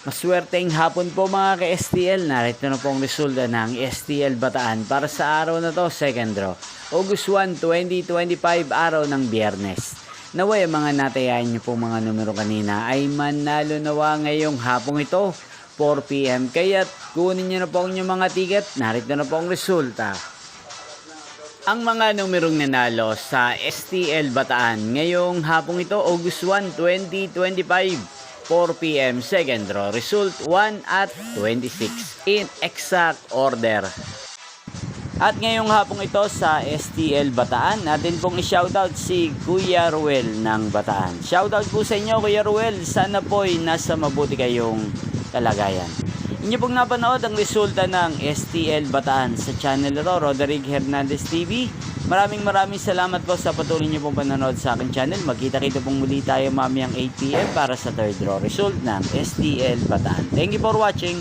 Maswerteng hapon po mga ka-STL. Narito na po ang resulta ng STL Bataan para sa araw na to, second draw. August 1, 2025, araw ng Biyernes. Naway mga natayain niyo po mga numero kanina ay manalo nawa ngayong hapong ito, 4 PM. Kaya't kunin niyo na po ang inyong mga ticket. Narito na po ang resulta. Ang mga numerong nanalo sa STL Bataan ngayong hapong ito, August 1, 2025. 4 PM, second draw. Result 1 at 26 in exact order. At ngayong hapong ito sa STL Bataan, natin pong i-shoutout si Kuya Ruel ng Bataan. Shoutout po sa inyo Kuya Ruel, sana po'y nasa mabuti kayong kalagayan. Inyo pong napanood ang resulta ng STL Bataan sa channel ito, Roderick Hernandez TV. Maraming salamat po sa patuloy niyo pong panonood sa aking channel. Magkita-kita pong muli tayo mamayang 8 PM para sa third draw result ng STL Bataan. Thank you for watching.